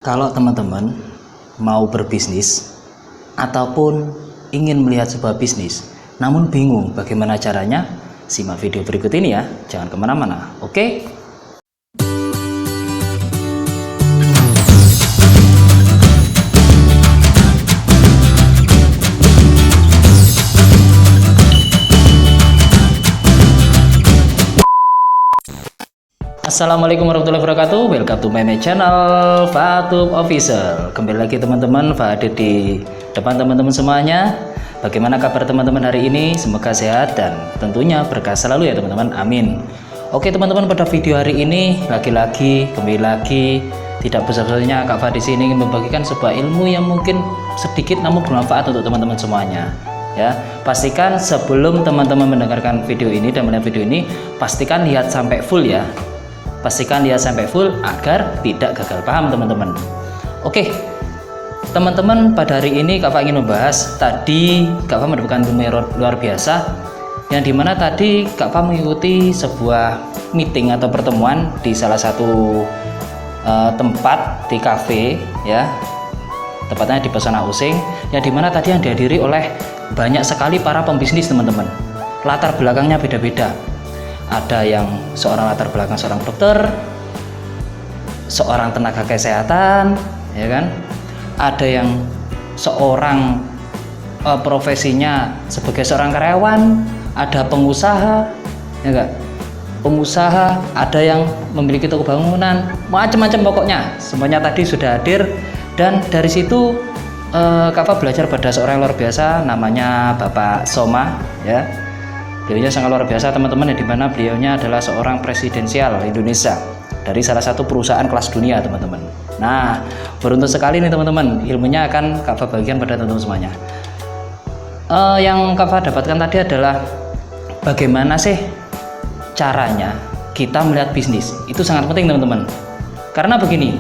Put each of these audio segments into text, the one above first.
Kalau teman-teman mau berbisnis ataupun ingin melihat sebuah bisnis, namun bingung bagaimana caranya, simak video berikut ini ya, jangan kemana-mana, oke? Assalamualaikum warahmatullahi wabarakatuh. Welcome to my channel Fatum Official. Kembali lagi teman-teman, Fahad di depan teman-teman semuanya. Bagaimana kabar teman-teman hari ini? Semoga sehat dan tentunya berkah selalu ya teman-teman. Amin. Oke teman-teman, pada video hari ini lagi-lagi kembali lagi tidak besar-besarnya Kak Fahad di sini ingin membagikan sebuah ilmu yang mungkin sedikit namun bermanfaat untuk teman-teman semuanya. Ya, pastikan sebelum teman-teman mendengarkan video ini dan melihat video ini, pastikan lihat sampai full ya. Pastikan dia sampai full agar tidak gagal paham teman-teman. Oke teman-teman, pada hari ini Kak Pak ingin membahas, tadi Kak Pak mendapatkan ilmu yang luar biasa, yang dimana tadi Kak Pak mengikuti sebuah meeting atau pertemuan di salah satu tempat di cafe ya, tepatnya di Pesona Using, yang dimana tadi yang dihadiri oleh banyak sekali para pembisnis teman-teman. Latar belakangnya beda-beda. Ada yang seorang latar belakang seorang dokter, seorang tenaga kesehatan, ya kan? Ada yang seorang profesinya sebagai seorang karyawan, ada pengusaha, ya enggak? Pengusaha, ada yang memiliki toko bangunan, macam-macam pokoknya. Semuanya tadi sudah hadir dan dari situ Kak Fa belajar pada seorang yang luar biasa, namanya Bapak Soma, ya. Beliaunya sangat luar biasa teman-teman, yang dimana beliaunya adalah seorang presidensial Indonesia dari salah satu perusahaan kelas dunia teman-teman. Nah, beruntung sekali nih teman-teman, ilmunya akan Kak Fa bagikan pada teman-teman semuanya. Yang Kak Fa dapatkan tadi adalah bagaimana sih caranya kita melihat bisnis. Itu sangat penting teman-teman. Karena begini,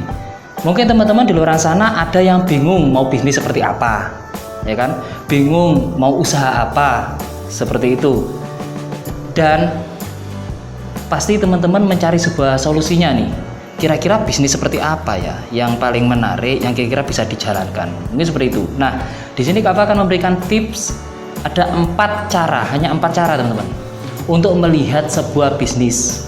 mungkin teman-teman di luar sana ada yang bingung mau bisnis seperti apa, ya kan? Bingung mau usaha apa, seperti itu. Dan pasti teman-teman mencari sebuah solusinya nih. Kira-kira bisnis seperti apa ya yang paling menarik, yang kira-kira bisa dijalankan. Mungkin seperti itu. Nah, di sini Kak akan memberikan tips. Ada 4 cara, hanya 4 cara teman-teman, untuk melihat sebuah bisnis.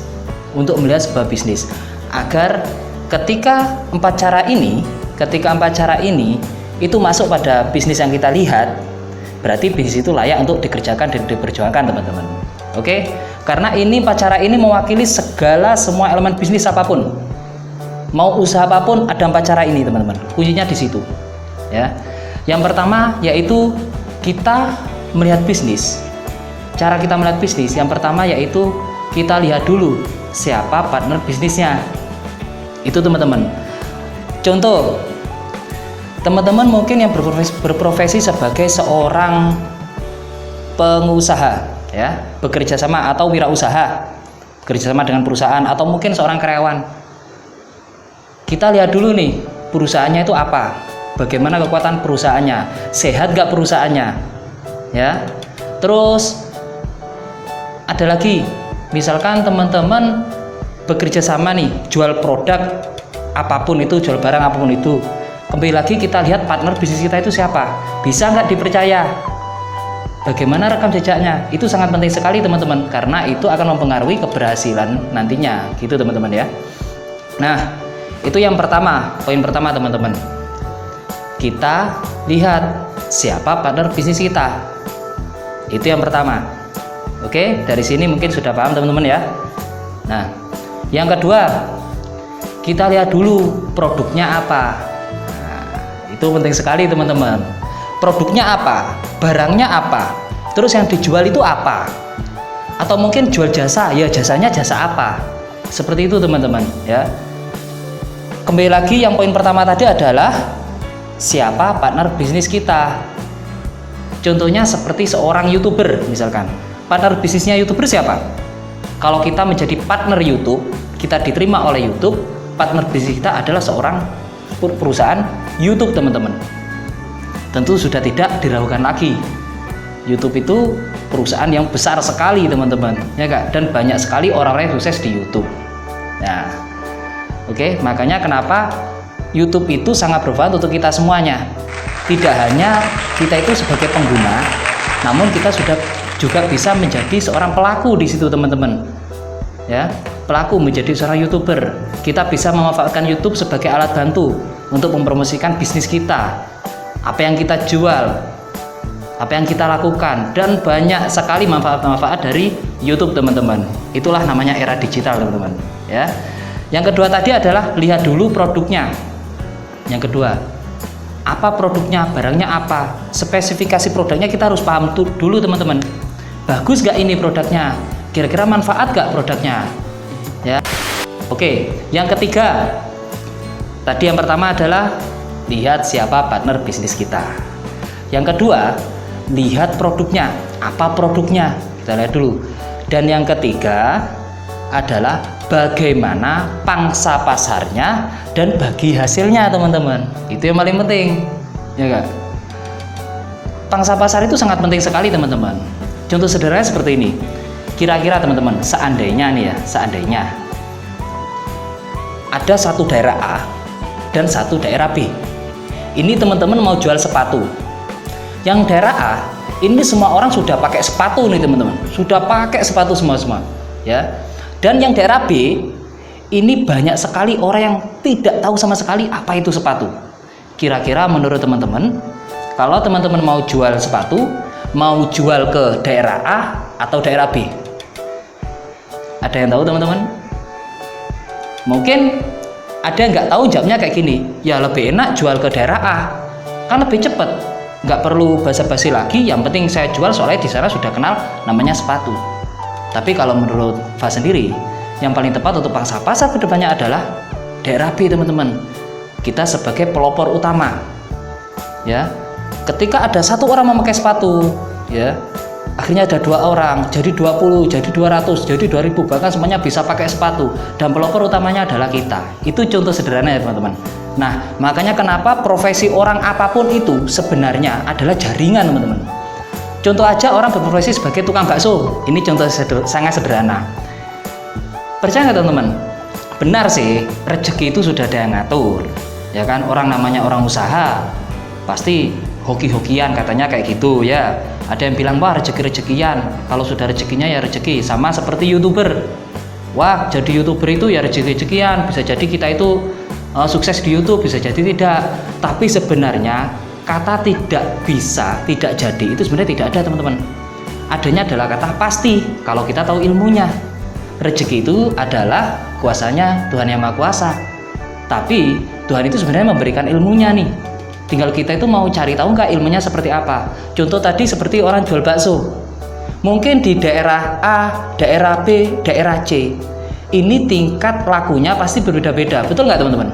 Untuk melihat sebuah bisnis. Agar ketika 4 cara ini itu masuk pada bisnis yang kita lihat, berarti bisnis itu layak untuk dikerjakan dan diperjuangkan teman-teman. Oke, karena ini 4 cara ini mewakili segala semua elemen bisnis apapun. Mau usaha apapun ada 4 cara ini teman-teman. Kuncinya di situ. Ya. Yang pertama yaitu kita melihat bisnis. Cara kita melihat bisnis yang pertama yaitu kita lihat dulu siapa partner bisnisnya. Itu teman-teman. Contoh, teman-teman mungkin yang berprofesi sebagai seorang pengusaha ya, bekerja sama atau wirausaha, bekerja sama dengan perusahaan atau mungkin seorang karyawan. Kita lihat dulu nih perusahaannya itu apa, bagaimana kekuatan perusahaannya, sehat gak perusahaannya ya. Terus ada lagi, misalkan teman-teman bekerja sama nih, jual produk apapun itu, jual barang apapun itu, kembali lagi kita lihat partner bisnis kita itu siapa, bisa nggak dipercaya, bagaimana rekam jejaknya. Itu sangat penting sekali teman-teman, karena itu akan mempengaruhi keberhasilan nantinya gitu teman-teman ya. Nah, itu yang pertama, poin pertama teman-teman, kita lihat siapa partner bisnis kita. Itu yang pertama. Oke, dari sini mungkin sudah paham teman-teman ya. Nah, yang kedua, kita lihat dulu produknya apa. Nah, itu penting sekali teman-teman. Produknya apa, barangnya apa, terus yang dijual itu apa, atau mungkin jual jasa, ya jasanya jasa apa, seperti itu teman-teman ya. Kembali lagi yang poin pertama tadi adalah siapa partner bisnis kita. Contohnya seperti seorang YouTuber misalkan, partner bisnisnya YouTuber siapa? Kalau kita menjadi partner YouTube, kita diterima oleh YouTube, partner bisnis kita adalah seorang perusahaan YouTube teman-teman. Tentu sudah tidak diragukan lagi. YouTube itu perusahaan yang besar sekali teman-teman, ya Kak, dan banyak sekali orang-orang yang sukses di YouTube. Nah, oke, makanya kenapa YouTube itu sangat bermanfaat untuk kita semuanya. Tidak hanya kita itu sebagai pengguna, namun kita sudah juga bisa menjadi seorang pelaku di situ teman-teman. Ya, pelaku menjadi seorang YouTuber. Kita bisa memanfaatkan YouTube sebagai alat bantu untuk mempromosikan bisnis kita. Apa yang kita jual, apa yang kita lakukan, dan banyak sekali manfaat-manfaat dari YouTube teman-teman. Itulah namanya era digital teman-teman. Ya. Yang kedua tadi adalah lihat dulu produknya. Yang kedua, apa produknya, barangnya apa, spesifikasi produknya kita harus paham dulu teman-teman. Bagus gak ini produknya? Kira-kira manfaat gak produknya? Ya. Oke, yang ketiga, tadi yang pertama adalah lihat siapa partner bisnis kita. Yang kedua, lihat produknya, apa produknya, kita lihat dulu. Dan yang ketiga adalah bagaimana pangsa pasarnya dan bagi hasilnya teman-teman. Itu yang paling penting, ya enggak? Pangsa pasar itu sangat penting sekali teman-teman. Contoh sederhana seperti ini. Kira-kira teman-teman, seandainya nih ya, seandainya ada satu daerah A dan satu daerah B. Ini teman-teman mau jual sepatu. Yang daerah A ini semua orang sudah pakai sepatu nih teman-teman, sudah pakai sepatu semua, ya. Dan yang daerah B ini banyak sekali orang yang tidak tahu sama sekali apa itu sepatu. Kira-kira menurut teman-teman, kalau teman-teman mau jual sepatu, mau jual ke daerah A atau daerah B? Ada yang tahu teman-teman? Mungkin ada yang nggak tahu, jawabnya kayak gini, ya lebih enak jual ke daerah A, kan lebih cepat, nggak perlu basa-basi lagi. Yang penting saya jual soalnya di sana sudah kenal namanya sepatu. Tapi kalau menurut Fa sendiri, yang paling tepat untuk pangsa pasar kedepannya adalah daerah B teman-teman. Kita sebagai pelopor utama, ya. Ketika ada satu orang memakai sepatu, ya, akhirnya ada 2 orang, jadi 20, jadi 200, jadi 2000, bahkan semuanya bisa pakai sepatu. Dan pelopor utamanya adalah kita. Itu contoh sederhana ya teman-teman. Nah, makanya kenapa profesi orang apapun itu sebenarnya adalah jaringan teman-teman. Contoh aja orang berprofesi sebagai tukang bakso. Ini contoh sangat sederhana. Percaya nggak teman-teman? Benar sih, rezeki itu sudah ada yang ngatur. Ya kan, orang namanya orang usaha pasti hoki-hokian katanya kayak gitu ya. Ada yang bilang, wah rezeki-rezekian. Kalau sudah rezekinya ya rezeki. Sama seperti YouTuber. Wah, jadi YouTuber itu ya rezeki-rezekian. Bisa jadi kita itu sukses di YouTube, bisa jadi tidak. Tapi sebenarnya kata tidak bisa, tidak jadi itu sebenarnya tidak ada teman-teman. Adanya adalah kata pasti kalau kita tahu ilmunya. Rezeki itu adalah kuasanya Tuhan Yang Maha Kuasa. Tapi Tuhan itu sebenarnya memberikan ilmunya nih. Tinggal kita itu mau cari tahu nggak ilmunya seperti apa. Contoh tadi seperti orang jual bakso. Mungkin di daerah A, daerah B, daerah C, ini tingkat lakunya pasti berbeda-beda. Betul nggak teman-teman?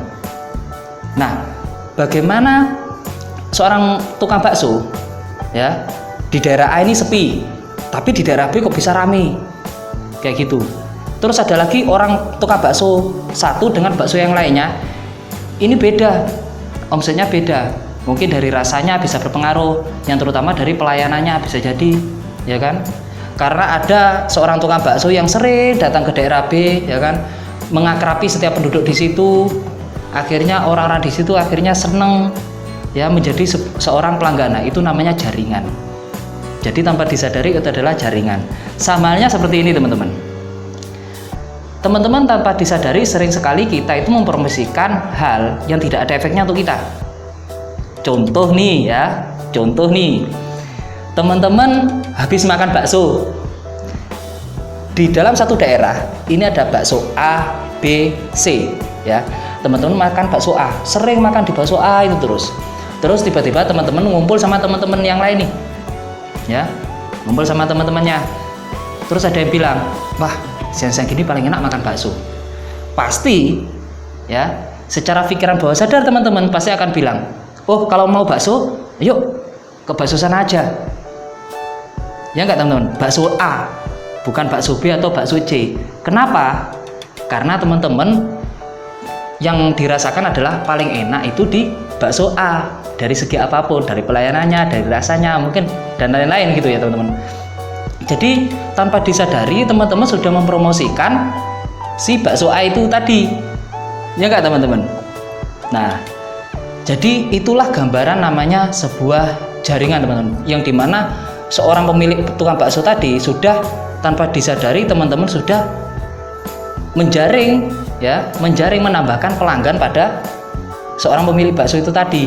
Nah, bagaimana seorang tukang bakso ya di daerah A ini sepi, tapi di daerah B kok bisa rame kayak gitu. Terus ada lagi orang tukang bakso satu dengan bakso yang lainnya, ini beda, omsetnya beda. Mungkin dari rasanya bisa berpengaruh, yang terutama dari pelayanannya bisa jadi, ya kan? Karena ada seorang tukang bakso yang sering datang ke daerah B, ya kan, mengakrabi setiap penduduk di situ. Akhirnya orang-orang di situ akhirnya seneng, ya, menjadi seorang pelanggan. Nah, itu namanya jaringan. Jadi tanpa disadari itu adalah jaringan. Sama halnya seperti ini teman-teman. Teman-teman tanpa disadari sering sekali kita itu mempromosikan hal yang tidak ada efeknya untuk kita. Contoh nih ya, contoh nih. Teman-teman habis makan bakso. Di dalam satu daerah ini ada bakso A, B, C, ya. Teman-teman makan bakso A, sering makan di bakso A itu terus tiba-tiba teman-teman ngumpul sama teman-teman yang lain nih, ya, ngumpul sama teman-temannya. Terus ada yang bilang, wah siang-siang gini paling enak makan bakso. Pasti ya, secara pikiran bawah sadar teman-teman pasti akan bilang, oh kalau mau bakso yuk ke bakso sana aja, ya enggak teman-teman? Bakso A, bukan bakso B atau bakso C. Kenapa? Karena teman-teman yang dirasakan adalah paling enak itu di bakso A, dari segi apapun, dari pelayanannya, dari rasanya mungkin, dan lain-lain gitu ya teman-teman. Jadi tanpa disadari teman-teman sudah mempromosikan si bakso A itu tadi, ya enggak teman-teman? Nah, jadi itulah gambaran namanya sebuah jaringan teman-teman, yang dimana seorang pemilik tukang bakso tadi sudah tanpa disadari teman-teman sudah menjaring menambahkan pelanggan pada seorang pemilik bakso itu tadi,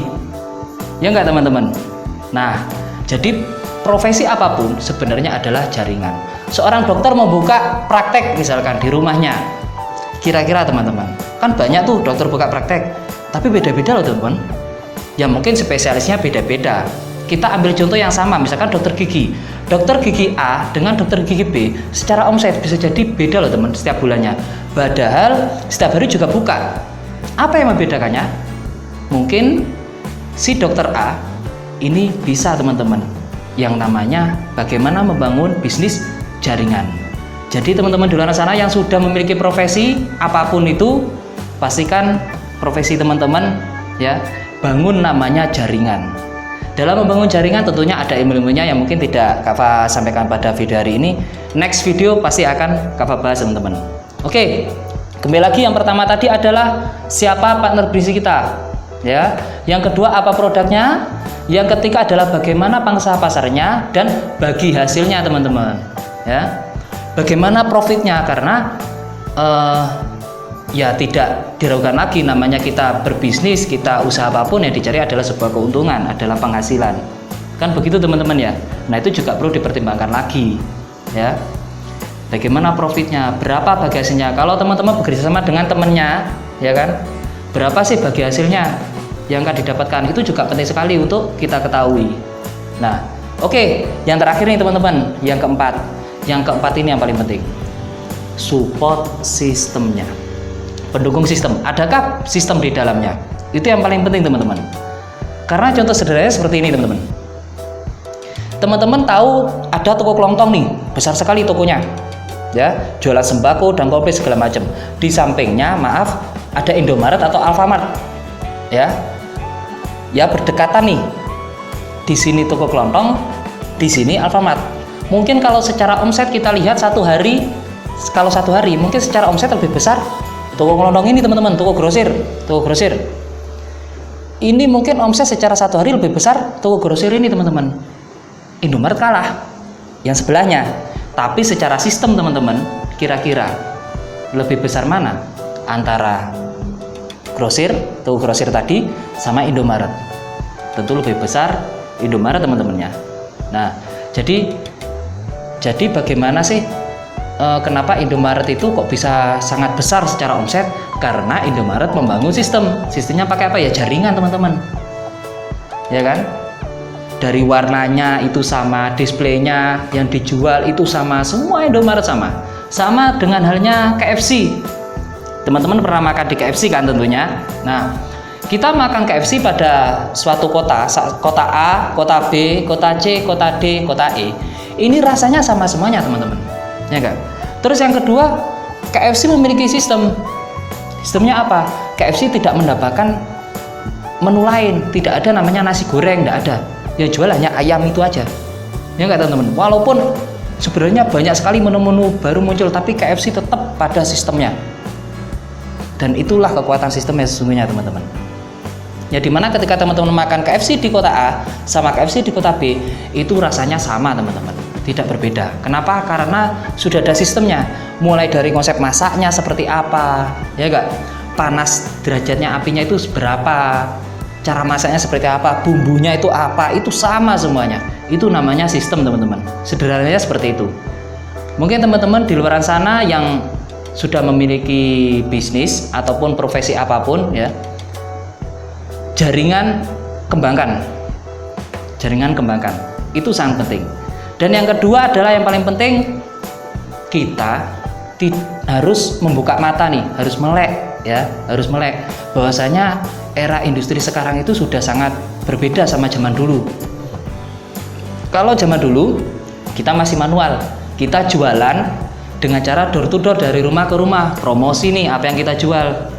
ya enggak teman-teman? Nah, jadi profesi apapun sebenarnya adalah jaringan. Seorang dokter membuka praktek misalkan di rumahnya, kira-kira teman-teman, kan banyak tuh dokter buka praktek, tapi beda-beda loh teman-teman. Ya mungkin spesialisnya beda-beda. Kita ambil contoh yang sama, misalkan dokter gigi. Dokter gigi A dengan dokter gigi B secara omset bisa jadi beda loh teman setiap bulannya. Padahal setiap hari juga buka. Apa yang membedakannya? Mungkin si dokter A ini bisa teman-teman yang namanya bagaimana membangun bisnis jaringan. Jadi teman-teman di luar sana yang sudah memiliki profesi apapun itu, pastikan profesi teman-teman ya bangun namanya jaringan. Dalam membangun jaringan tentunya ada ilmu-ilmunya yang mungkin tidak Kava sampaikan pada video hari ini. Next video pasti akan Kava bahas teman-teman. Oke, kembali lagi yang pertama tadi adalah siapa partner bisnis kita, ya. Yang kedua apa produknya, yang ketiga adalah bagaimana pangsa pasarnya dan bagi hasilnya teman-teman, ya. Bagaimana profitnya, karena ya tidak diragukan lagi, namanya kita berbisnis, kita usaha apapun yang dicari adalah sebuah keuntungan, adalah penghasilan, kan begitu teman-teman ya. Nah itu juga perlu dipertimbangkan lagi ya, bagaimana profitnya, berapa bagi hasilnya. Kalau teman-teman bekerja sama dengan temennya ya kan, berapa sih bagi hasilnya yang akan didapatkan, itu juga penting sekali untuk kita ketahui. Nah oke, yang terakhir nih teman-teman, yang keempat ini yang paling penting, support sistemnya. Pendukung sistem, adakah sistem di dalamnya? Itu yang paling penting teman-teman. Karena contoh sederhananya seperti ini teman-teman. Teman-teman tahu ada toko kelontong nih, besar sekali tokonya, ya, jualan sembako dan komplit segala macam. Di sampingnya, maaf, ada Indomaret atau Alfamart, ya berdekatan nih. Di sini toko kelontong, di sini Alfamart. Mungkin kalau secara omset kita lihat satu hari mungkin secara omset lebih besar toko kelontong ini teman-teman, toko grosir. Ini mungkin omset secara satu hari lebih besar toko grosir ini teman-teman. Indomaret kalah yang sebelahnya. Tapi secara sistem teman-teman, kira-kira lebih besar mana antara toko grosir tadi sama Indomaret? Tentu lebih besar Indomaret teman-temannya. Nah, jadi bagaimana sih kenapa Indomaret itu kok bisa sangat besar secara omset? Karena Indomaret membangun sistemnya pakai apa ya, jaringan teman-teman, ya kan. Dari warnanya itu sama, displaynya yang dijual itu sama, semua Indomaret sama dengan halnya KFC. Teman-teman pernah makan di KFC kan tentunya. Nah kita makan KFC pada suatu kota A, kota B, kota C, kota D, kota E, ini rasanya sama semuanya teman-teman, ya enggak? Terus yang kedua, KFC memiliki sistemnya apa? KFC tidak mendapatkan menu lain, tidak ada namanya nasi goreng, tidak ada. Yang jual hanya ayam itu aja, ya enggak teman-teman? Walaupun sebenarnya banyak sekali menu-menu baru muncul, tapi KFC tetap pada sistemnya. Dan itulah kekuatan sistemnya sesungguhnya teman-teman. Ya dimana ketika teman-teman makan KFC di kota A sama KFC di kota B, itu rasanya sama teman-teman, tidak berbeda. Kenapa? Karena sudah ada sistemnya, mulai dari konsep masaknya seperti apa, ya enggak, panas derajatnya apinya itu berapa, cara masaknya seperti apa, bumbunya itu apa, itu sama semuanya. Itu namanya sistem teman-teman, sederhananya seperti itu. Mungkin teman-teman di luar sana yang sudah memiliki bisnis ataupun profesi apapun ya, jaringan kembangkan, itu sangat penting. Dan yang kedua adalah yang paling penting, kita harus membuka mata nih, harus melek bahwasanya era industri sekarang itu sudah sangat berbeda sama zaman dulu. Kalau zaman dulu kita masih manual, kita jualan dengan cara door to door, dari rumah ke rumah, promosi nih apa yang kita jual.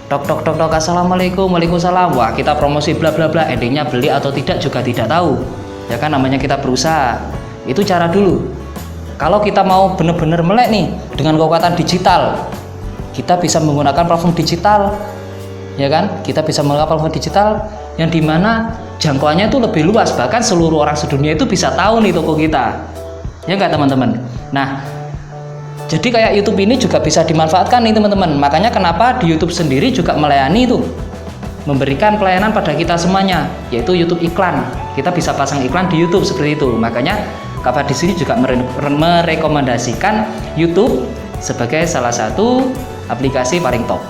Tok, assalamualaikum, waalaikumsalam. Wah, kita promosi bla bla bla, endingnya beli atau tidak juga tidak tahu. Ya kan, namanya kita berusaha. Itu cara dulu. Kalau kita mau benar-benar melek nih dengan kekuatan digital, kita bisa menggunakan platform digital ya kan? Kita bisa melalui platform digital yang dimana jangkauannya itu lebih luas, bahkan seluruh orang sedunia itu bisa tahu nih toko kita, ya nggak teman-teman? Nah, jadi kayak YouTube ini juga bisa dimanfaatkan nih teman-teman. Makanya kenapa di YouTube sendiri juga melayani itu, memberikan pelayanan pada kita semuanya, yaitu YouTube iklan. Kita bisa pasang iklan di YouTube seperti itu. Makanya Kak Fah di sini juga merekomendasikan YouTube sebagai salah satu aplikasi paling top.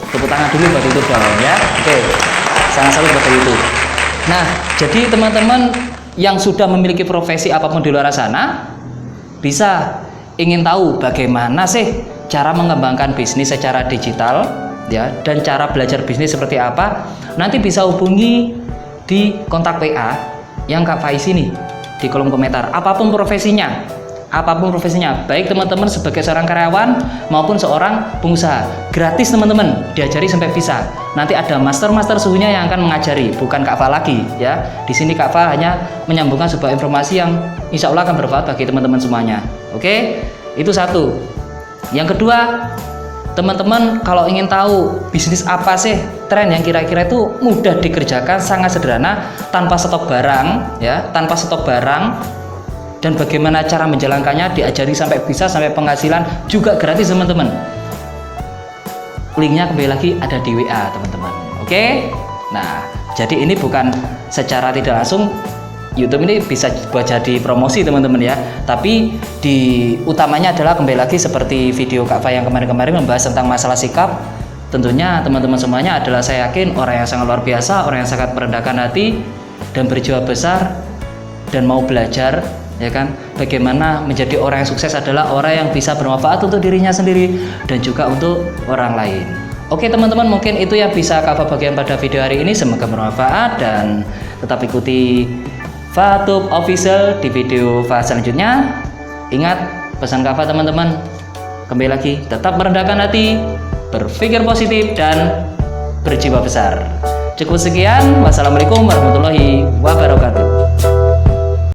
Tepuk tangan dulu buat YouTube dong ya. Oke, sangat salut buat YouTube. Nah, jadi teman-teman yang sudah memiliki profesi apapun di luar sana, bisa ingin tahu bagaimana sih cara mengembangkan bisnis secara digital, ya, dan cara belajar bisnis seperti apa, nanti bisa hubungi di kontak WA yang Kak Faiz ini di kolom komentar. Apapun profesinya, baik teman-teman sebagai seorang karyawan maupun seorang pengusaha, gratis teman-teman, diajari sampai bisa. Nanti ada master suhunya yang akan mengajari, bukan Kak Fah lagi, ya. Di sini Kak Fah hanya menyambungkan sebuah informasi yang insya Allah akan bermanfaat bagi teman-teman semuanya. Oke, itu satu. Yang kedua, teman-teman kalau ingin tahu bisnis apa sih tren yang kira-kira itu mudah dikerjakan, sangat sederhana, tanpa stok barang, ya, dan bagaimana cara menjalankannya, diajari sampai bisa, sampai penghasilan juga gratis teman-teman. Linknya kembali lagi ada di WA teman-teman. Oke, nah jadi ini bukan secara tidak langsung YouTube ini bisa buat jadi promosi teman-teman ya, tapi di utamanya adalah kembali lagi seperti video Kak Fah yang kemarin-kemarin membahas tentang masalah sikap. Tentunya teman-teman semuanya adalah, saya yakin, orang yang sangat luar biasa, orang yang sangat merendahkan hati dan berjiwa besar dan mau belajar, ya kan, bagaimana menjadi orang yang sukses adalah orang yang bisa bermanfaat untuk dirinya sendiri dan juga untuk orang lain. Oke teman-teman, mungkin itu yang bisa Kak Fah bagikan pada video hari ini. Semoga bermanfaat dan tetap ikuti Fahtub Official di video Fah selanjutnya. Ingat pesan Kak Fah teman-teman, kembali lagi, tetap merendahkan hati, berpikir positif dan berjiwa besar. Cukup sekian, wassalamualaikum warahmatullahi wabarakatuh.